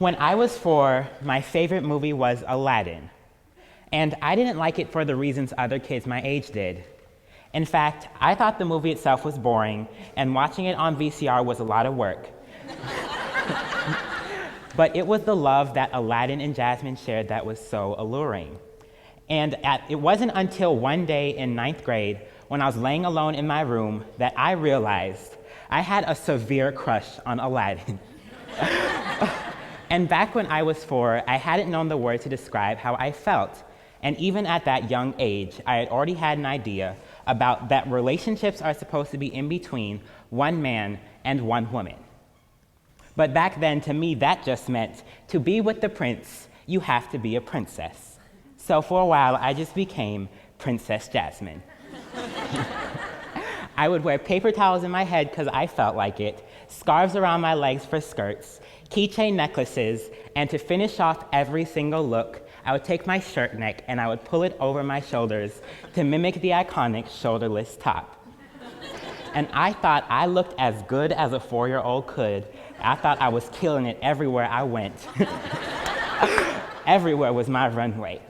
When I was 4, my favorite movie was Aladdin. And I didn't like it for the reasons other kids my age did. In fact, I thought the movie itself was boring, and watching it on VCR was a lot of work. But it was the love that Aladdin and Jasmine shared that was so alluring. And it wasn't until one day in 9th grade, when I was laying alone in my room, that I realized I had a severe crush on Aladdin. And back when I was 4, I hadn't known the word to describe how I felt. And even at that young age, I had already had an idea about that relationships are supposed to be in between one man and one woman. But back then, to me, that just meant to be with the prince, you have to be a princess. So for a while, I just became Princess Jasmine. I would wear paper towels in my head because I felt like it, scarves around my legs for skirts, keychain necklaces, and to finish off every single look, I would take my shirt neck and I would pull it over my shoulders to mimic the iconic shoulderless top. And I thought I looked as good as a 4-year-old could. I thought I was killing it everywhere I went. Everywhere was my runway.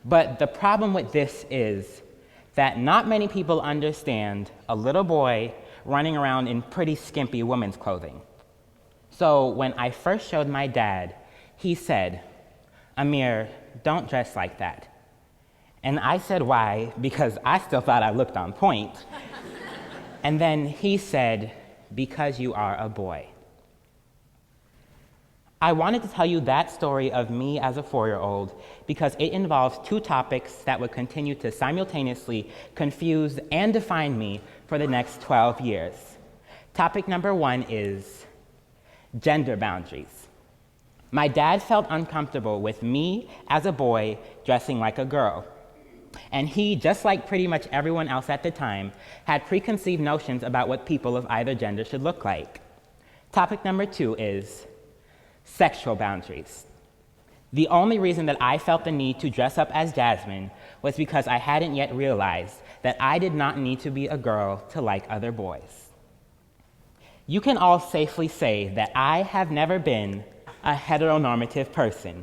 But the problem with this is that not many people understand a little boy running around in pretty skimpy women's clothing. So when I first showed my dad, he said, "Amir, don't dress like that." And I said, "Why?" Because I still thought I looked on point. And then he said, "Because you are a boy." I wanted to tell you that story of me as a 4-year-old because it involves 2 topics that would continue to simultaneously confuse and define me for the next 12 years. Topic number 1 is gender boundaries. My dad felt uncomfortable with me as a boy dressing like a girl. And he, just like pretty much everyone else at the time, had preconceived notions about what people of either gender should look like. Topic number 2 is sexual boundaries. The only reason that I felt the need to dress up as Jasmine was because I hadn't yet realized that I did not need to be a girl to like other boys. You can all safely say that I have never been a heteronormative person.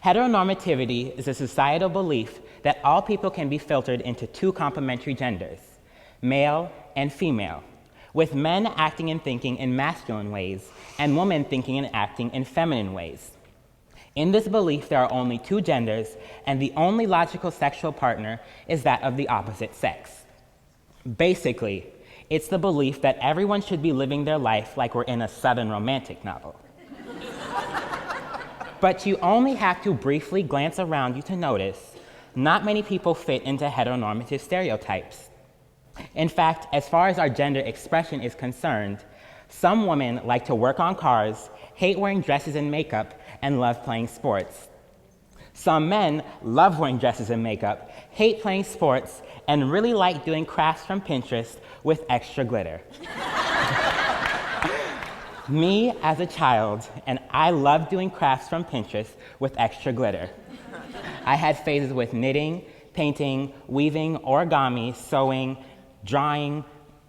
Heteronormativity is a societal belief that all people can be filtered into 2 complementary genders, male and female, with men acting and thinking in masculine ways and women thinking and acting in feminine ways. In this belief, there are only 2 genders, and the only logical sexual partner is that of the opposite sex. Basically, it's the belief that everyone should be living their life like we're in a Southern romantic novel. But you only have to briefly glance around you to notice not many people fit into heteronormative stereotypes. In fact, as far as our gender expression is concerned, some women like to work on cars, hate wearing dresses and makeup, and love playing sports. Some men love wearing dresses and makeup, hate playing sports, and really like doing crafts from Pinterest with extra glitter. Me as a child, and I loved doing crafts from Pinterest with extra glitter. I had phases with knitting, painting, weaving, origami, sewing, drawing,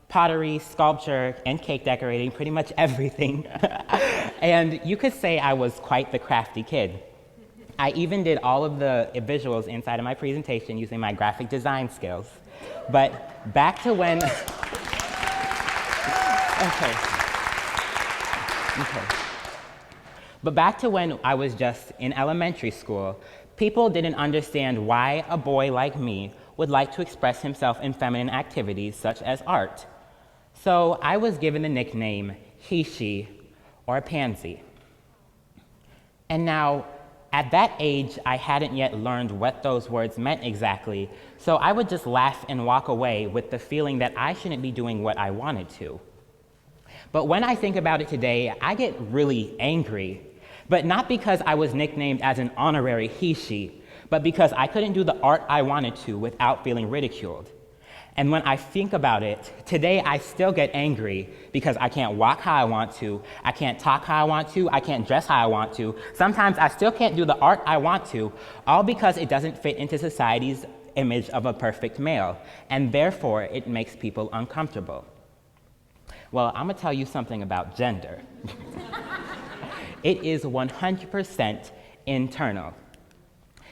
pottery, sculpture, and cake decorating, pretty much everything. And you could say I was quite the crafty kid. I even did all of the visuals inside of my presentation using my graphic design skills. But back to when... Okay. But back to when I was just in elementary school, people didn't understand why a boy like me would like to express himself in feminine activities such as art. So I was given the nickname he, she, or pansy. And now, at that age, I hadn't yet learned what those words meant exactly, so I would just laugh and walk away with the feeling that I shouldn't be doing what I wanted to. But when I think about it today, I get really angry. But not because I was nicknamed as an honorary he, she, but because I couldn't do the art I wanted to without feeling ridiculed. And when I think about it, today I still get angry because I can't walk how I want to, I can't talk how I want to, I can't dress how I want to. Sometimes I still can't do the art I want to, all because it doesn't fit into society's image of a perfect male, and therefore it makes people uncomfortable. Well, I'm gonna tell you something about gender. it is 100% internal,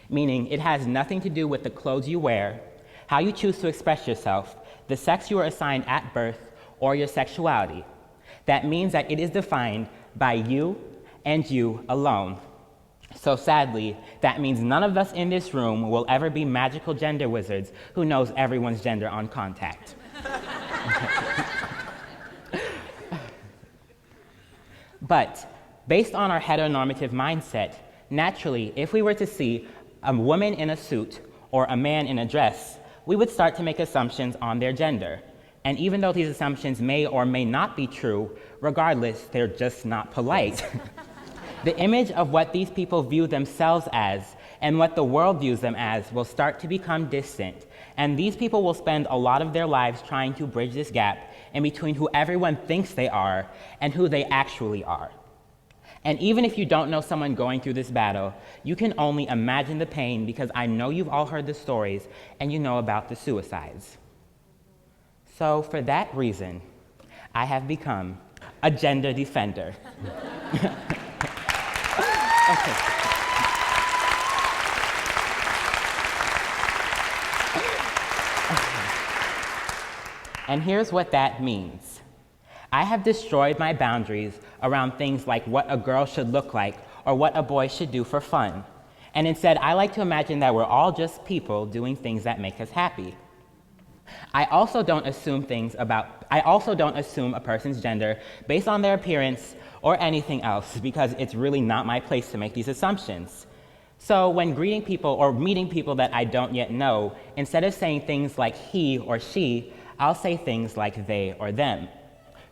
meaning it has nothing to do with the clothes you wear, how you choose to express yourself, the sex you were assigned at birth, or your sexuality. That means that it is defined by you and you alone. So sadly, that means none of us in this room will ever be magical gender wizards who knows everyone's gender on contact. But based on our heteronormative mindset, naturally, if we were to see a woman in a suit or a man in a dress, we would start to make assumptions on their gender. And even though these assumptions may or may not be true, regardless, they're just not polite. The image of what these people view themselves as and what the world views them as will start to become distant. And these people will spend a lot of their lives trying to bridge this gap in between who everyone thinks they are and who they actually are. And even if you don't know someone going through this battle, you can only imagine the pain because I know you've all heard the stories and you know about the suicides. So for that reason, I have become a gender defender. Okay. And here's what that means. I have destroyed my boundaries around things like what a girl should look like or what a boy should do for fun. And instead, I like to imagine that we're all just people doing things that make us happy. I also don't assume a person's gender based on their appearance or anything else because it's really not my place to make these assumptions. So when greeting people or meeting people that I don't yet know, instead of saying things like he or she, I'll say things like they or them.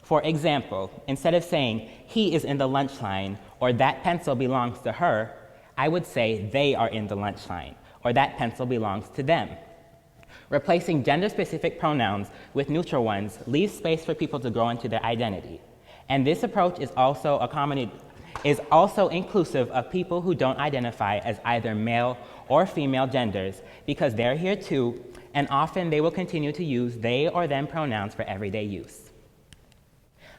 For example, instead of saying he is in the lunch line or that pencil belongs to her, I would say they are in the lunch line or that pencil belongs to them. Replacing gender-specific pronouns with neutral ones leaves space for people to grow into their identity. And this approach is also inclusive of people who don't identify as either male or female genders because they're here too, and often they will continue to use they or them pronouns for everyday use.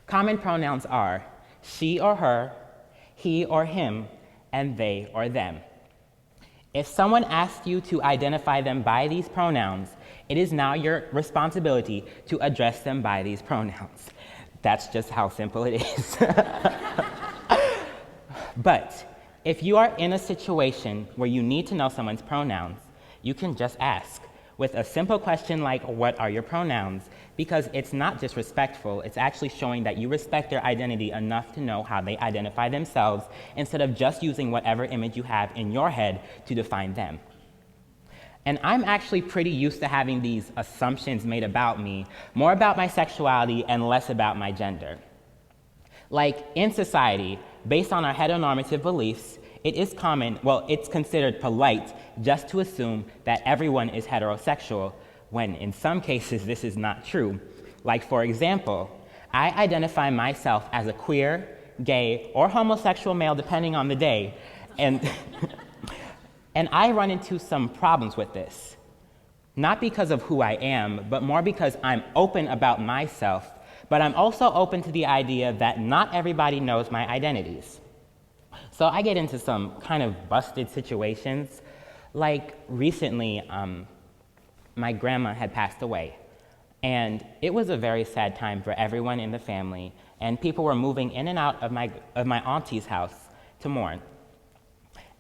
Common pronouns are she or her, he or him, and they or them. If someone asks you to identify them by these pronouns, it is now your responsibility to address them by these pronouns. That's just how simple it is. But if you are in a situation where you need to know someone's pronouns, you can just ask with a simple question like, what are your pronouns? Because it's not just respectful, it's actually showing that you respect their identity enough to know how they identify themselves instead of just using whatever image you have in your head to define them. And I'm actually pretty used to having these assumptions made about me, more about my sexuality and less about my gender. Like in society, based on our heteronormative beliefs, it's considered polite just to assume that everyone is heterosexual, when in some cases this is not true. Like for example, I identify myself as a queer, gay, or homosexual male depending on the day, and and I run into some problems with this. Not because of who I am, but more because I'm open about myself, but I'm also open to the idea that not everybody knows my identities. So I get into some kind of busted situations. Like recently, my grandma had passed away, and it was a very sad time for everyone in the family, and people were moving in and out of my auntie's house to mourn.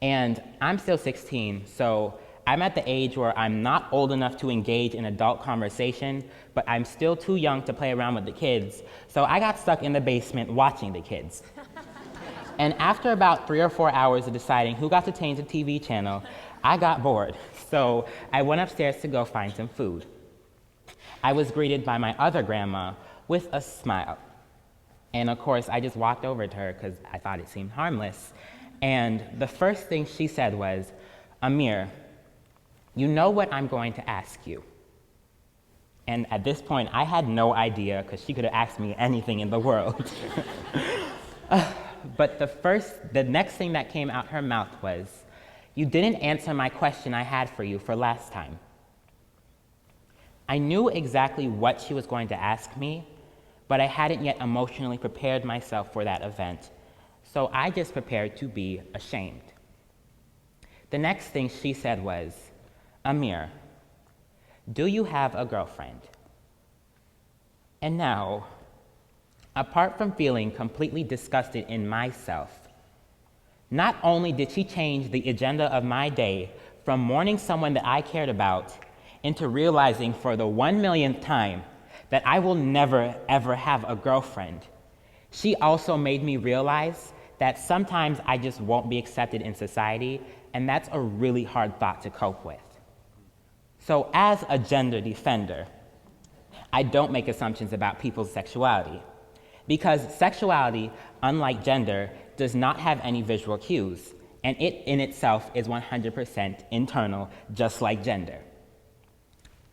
And I'm still 16, so I'm at the age where I'm not old enough to engage in adult conversation, but I'm still too young to play around with the kids, so I got stuck in the basement watching the kids. And after about 3 or 4 hours of deciding who got to change the TV channel, I got bored, so I went upstairs to go find some food. I was greeted by my other grandma with a smile. And of course, I just walked over to her because I thought it seemed harmless. And the first thing she said was, "Amir, you know what I'm going to ask you." And at this point, I had no idea because she could have asked me anything in the world. But the next thing that came out her mouth was, "You didn't answer my question I had for you for last time." I knew exactly what she was going to ask me, but I hadn't yet emotionally prepared myself for that event. So I just prepared to be ashamed. The next thing she said was, "Amir, do you have a girlfriend?" And now, apart from feeling completely disgusted in myself, not only did she change the agenda of my day from mourning someone that I cared about into realizing for the 1,000,000th time that I will never, ever have a girlfriend, she also made me realize that sometimes I just won't be accepted in society, and that's a really hard thought to cope with. So as a gender defender, I don't make assumptions about people's sexuality, because sexuality, unlike gender, does not have any visual cues, and it in itself is 100% internal, just like gender.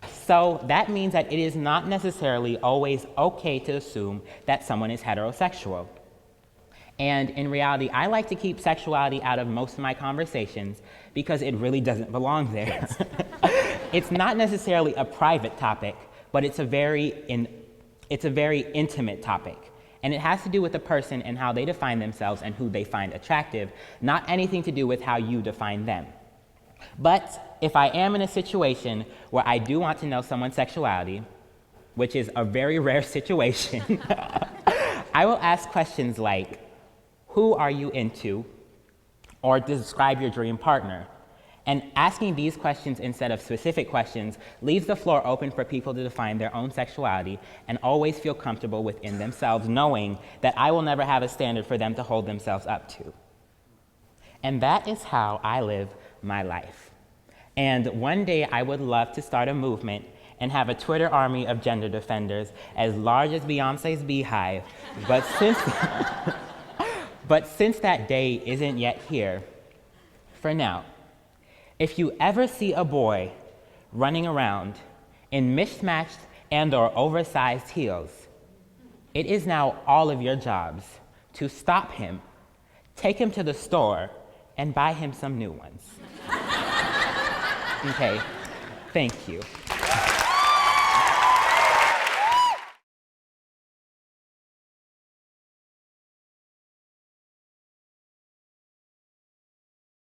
So that means that it is not necessarily always okay to assume that someone is heterosexual. And in reality, I like to keep sexuality out of most of my conversations because it really doesn't belong there. It's not necessarily a private topic, but it's a very intimate topic. And it has to do with the person and how they define themselves and who they find attractive, not anything to do with how you define them. But if I am in a situation where I do want to know someone's sexuality, which is a very rare situation, I will ask questions like, "Who are you into?" or "Describe your dream partner." And asking these questions instead of specific questions leaves the floor open for people to define their own sexuality and always feel comfortable within themselves, knowing that I will never have a standard for them to hold themselves up to. And that is how I live my life. And one day I would love to start a movement and have a Twitter army of gender defenders as large as Beyonce's beehive. But since that day isn't yet here, for now, if you ever see a boy running around in mismatched and/or oversized heels, it is now all of your jobs to stop him, take him to the store, and buy him some new ones. Okay, thank you.